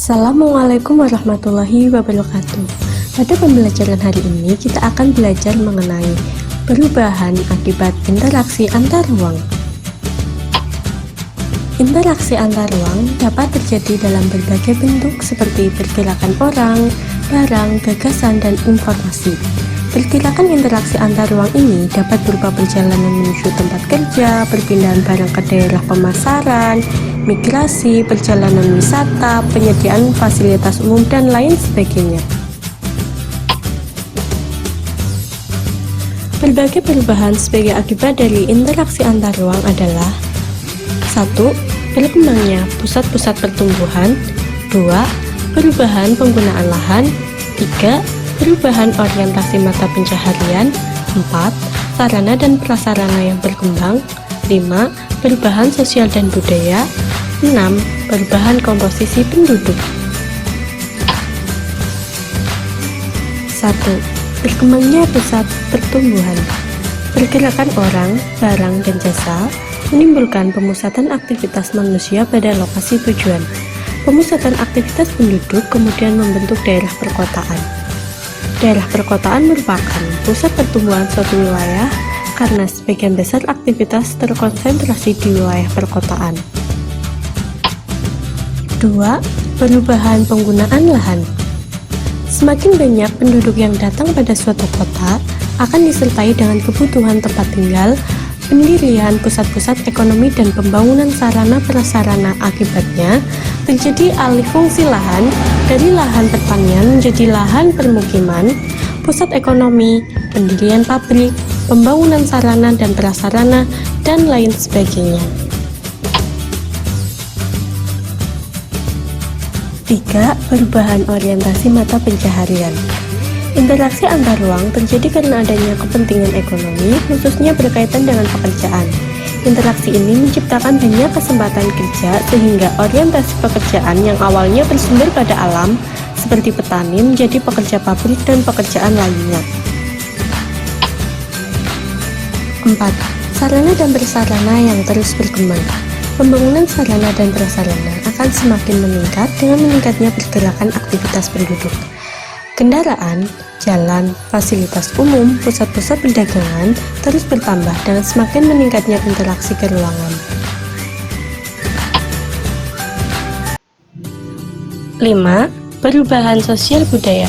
Assalamualaikum warahmatullahi wabarakatuh. Pada pembelajaran hari ini kita akan belajar mengenai perubahan akibat interaksi antar ruang. Interaksi antar ruang dapat terjadi dalam berbagai bentuk seperti pergerakan orang, barang, gagasan, dan informasi. Pergerakan interaksi antar ruang ini dapat berupa perjalanan menuju tempat kerja, perpindahan barang ke daerah pemasaran, migrasi, perjalanan wisata, penyediaan fasilitas umum, dan lain sebagainya. Berbagai perubahan sebagai akibat dari interaksi antar ruang adalah 1. Berkembangnya pusat-pusat pertumbuhan. 2. Perubahan penggunaan lahan. 3. Perubahan orientasi mata pencaharian. 4. Sarana dan prasarana yang berkembang. 5. Perubahan sosial dan budaya. 6. Perubahan komposisi penduduk. 1. Berkembangnya pusat pertumbuhan. Pergerakan orang, barang, dan jasa menimbulkan pemusatan aktivitas manusia pada lokasi tujuan. Pemusatan aktivitas penduduk kemudian membentuk daerah perkotaan. Daerah perkotaan merupakan pusat pertumbuhan suatu wilayah karena sebagian besar aktivitas terkonsentrasi di wilayah perkotaan. 2. Perubahan penggunaan lahan. Semakin banyak penduduk yang datang pada suatu kota akan disertai dengan kebutuhan tempat tinggal, pendirian pusat-pusat ekonomi, dan pembangunan sarana prasarana. Akibatnya, terjadi alih fungsi lahan dari lahan pertanian menjadi lahan permukiman, pusat ekonomi, pendirian pabrik, pembangunan sarana dan prasarana, dan lain sebagainya. 3. Perubahan orientasi mata pencaharian. Interaksi antar ruang terjadi karena adanya kepentingan ekonomi, khususnya berkaitan dengan pekerjaan. Interaksi ini menciptakan banyak kesempatan kerja sehingga orientasi pekerjaan yang awalnya bersumber pada alam, seperti petani, menjadi pekerja pabrik dan pekerjaan lainnya. 4. Sarana dan prasarana yang terus berkembang. Pembangunan sarana dan prasarana akan semakin meningkat dengan meningkatnya pergerakan aktivitas penduduk. Kendaraan, jalan, fasilitas umum, pusat-pusat perdagangan terus bertambah dengan semakin meningkatnya interaksi ke ruangan. 5. Perubahan sosial budaya.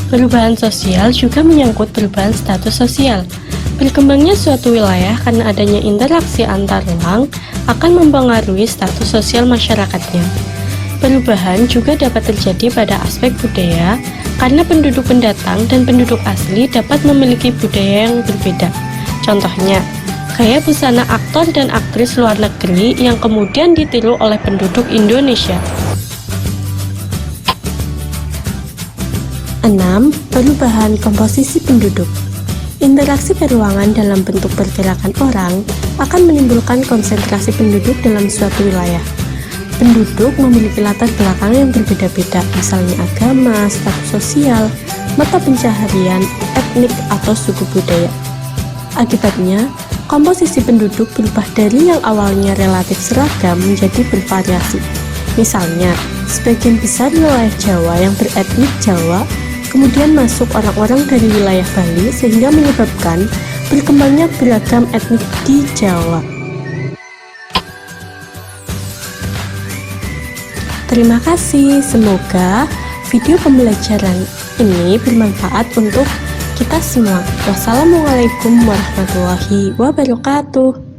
Perubahan sosial juga menyangkut perubahan status sosial. Berkembangnya suatu wilayah karena adanya interaksi antar ruang akan mempengaruhi status sosial masyarakatnya. Perubahan juga dapat terjadi pada aspek budaya karena penduduk pendatang dan penduduk asli dapat memiliki budaya yang berbeda. Contohnya, gaya busana aktor dan aktris luar negeri yang kemudian ditiru oleh penduduk Indonesia. 6. Perubahan komposisi penduduk. Interaksi peruangan dalam bentuk pergerakan orang akan menimbulkan konsentrasi penduduk dalam suatu wilayah. Penduduk memiliki latar belakang yang berbeda-beda, misalnya agama, status sosial, mata pencaharian, etnik, atau suku budaya. Akibatnya, komposisi penduduk berubah dari yang awalnya relatif seragam menjadi bervariasi. Misalnya, sebagian besar wilayah Jawa yang beretnik Jawa kemudian masuk orang-orang dari wilayah Bali sehingga menyebabkan berkembangnya beragam etnik di Jawa. Terima kasih, semoga video pembelajaran ini bermanfaat untuk kita semua. Wassalamualaikum warahmatullahi wabarakatuh.